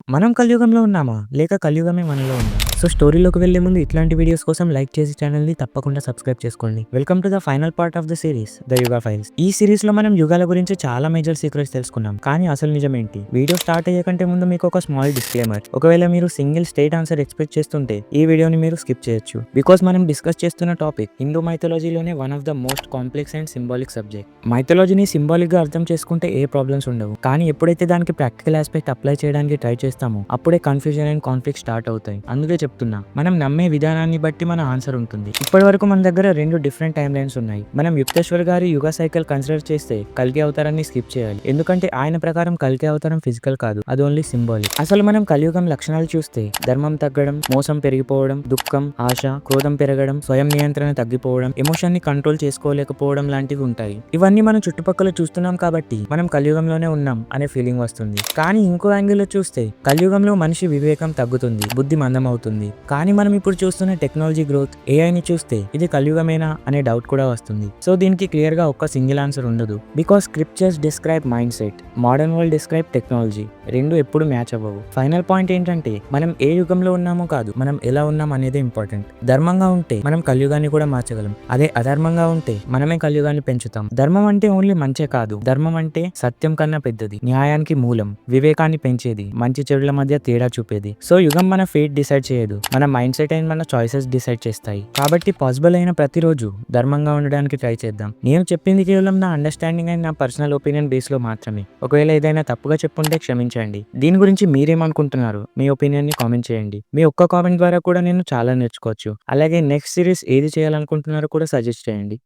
మనం కలియుగంలో ఉన్నామా? లేక కలియుగమే మనలో ఉందా? సో స్టోరీలోకి వెళ్లే ముందు ఇట్లాంటి వీడియోస్ కోసం లైక్ చేసి ఛానల్‌ని తప్పకుండా సబ్స్క్రైబ్ చేసుకోండి. Welcome to the final part of the series the యుగా files. ఈ సిరీస్‌లో మనం యుగాల గురించి చాలా మేజర్ సీక్రెట్స్ తెలుసుకున్నాం. కానీ అసలు నిజమేంటి? వీడియో స్టార్ట్ అయ్యే కంటే ముందు మీకు ఒక స్మాల్ డిస్క్లైమర్. ఒకవేళ మీరు సింగిల్ స్ట్రెయిట్ ఆన్సర్ ఎక్స్‌పెక్ట్ చేస్తుంటే ఈ వీడియోని మీరు స్కిప్ చేయొచ్చు. బికాజ్ మనం డిస్కస్ చేస్తున్న టాపిక్ హిందూ మైథాలజీలోనే one of the most complex and symbolic subject. మైథాలజీని సింబాలిక్‌గా అర్థం చేసుకుంటే ఏ ప్రాబ్లమ్స్ ఉండవు. కానీ ఎప్పుడైతే దానికి ప్రాక్టికల్ ఆస్పెక్ట్ అప్లై చేయడానికి ట్రై చేస్తామో అప్పుడే కన్ఫ్యూజన్ అండ్ కాన్ఫ్లిక్ట్ స్టార్ట్ అవుతాయి. అందుకే చెప్తున్నా, మనం నమ్మే విధానాన్ని బట్టి మన ఆన్సర్ ఉంటుంది. ఇప్పటి వరకు మన దగ్గర రెండు డిఫరెంట్ టైమ్ లైన్స్ ఉన్నాయి. మనం యుక్తేశ్వర్ గారి యుగ సైకిల్ కన్సిడర్ చేస్తే కల్కి అవతారాన్ని స్కిప్ చేయాలి. ఎందుకంటే ఆయన ప్రకారం కల్కి అవతారం ఫిజికల్ కాదు, అది ఓన్లీ సింబాలిక్. అసలు మనం కలియుగం లక్షణాలు చూస్తే ధర్మం తగ్గడం, మోసం పెరిగిపోవడం, దుఃఖం, ఆశ, క్రోధం పెరగడం, స్వయం నియంత్రణ తగ్గిపోవడం, ఎమోషన్ ని కంట్రోల్ చేసుకోలేకపోవడం లాంటివి ఉంటాయి. ఇవన్నీ మనం చుట్టుపక్కల చూస్తున్నాం కాబట్టి మనం కలియుగంలోనే ఉన్నాం అనే ఫీలింగ్ వస్తుంది. కానీ ఇంకో యాంగిల్ లో చూస్తే కలియుగంలో మనిషి వివేకం తగ్గుతుంది, బుద్ధి మందం అవుతుంది. కానీ మనం ఇప్పుడు చూస్తున్న టెక్నాలజీ గ్రోత్, ఏఐని చూస్తే ఇది కలియుగమేనా అనే డౌట్ కూడా వస్తుంది. సో దీనికి క్లియర్ గా ఒక్క సింగిల్ ఆన్సర్ ఉండదు. Because scriptures describe mind set, modern world describe technology. రెండు ఎప్పుడు మ్యాచ్ అవ్వవు. ఫైనల్ పాయింట్ ఏంటంటే మనం ఏ యుగంలో ఉన్నామో కాదు, మనం ఎలా ఉన్నాం అనేది ఇంపార్టెంట్. ధర్మంగా ఉంటే మనం కలియుగాన్ని కూడా మార్చగలం. అదే అధర్మంగా ఉంటే మనమే కలియుగాన్ని పెంచుతాం. ధర్మం అంటే ఓన్లీ మంచే కాదు, ధర్మం అంటే సత్యం కన్నా పెద్దది, న్యాయానికి మూలం, వివేకాన్ని పెంచేది, మంచి చెడుల మధ్య తేడా చూపేది. సో యుగం మన ఫేట్ డిసైడ్ చేయదు, మన మైండ్ సెట్ అండ్ మన చాయిసెస్ డిసైడ్ చేస్తాయి. కాబట్టి పాసిబుల్ అయిన ప్రతిరోజు ధర్మంగా ఉండడానికి ట్రై చేద్దాం. నేను చెప్పింది కేవలం నా అండర్స్టాండింగ్ అండ్ నా పర్సనల్ ఒపీనియన్ బేస్ లో మాత్రమే. ఒకవేళ ఏదైనా తప్పుగా చెప్పుంటే క్షమించండి. దీని గురించి మీరేమనుకుంటున్నారు? మీ ఒపీనియన్ ని కామెంట్ చేయండి. మీ ఒక్క కామెంట్ ద్వారా కూడా నేను చాలా నేర్చుకోవచ్చు. అలాగే నెక్స్ట్ సిరీస్ ఏది చేయాలనుకుంటున్నారో కూడా సజెస్ట్ చేయండి.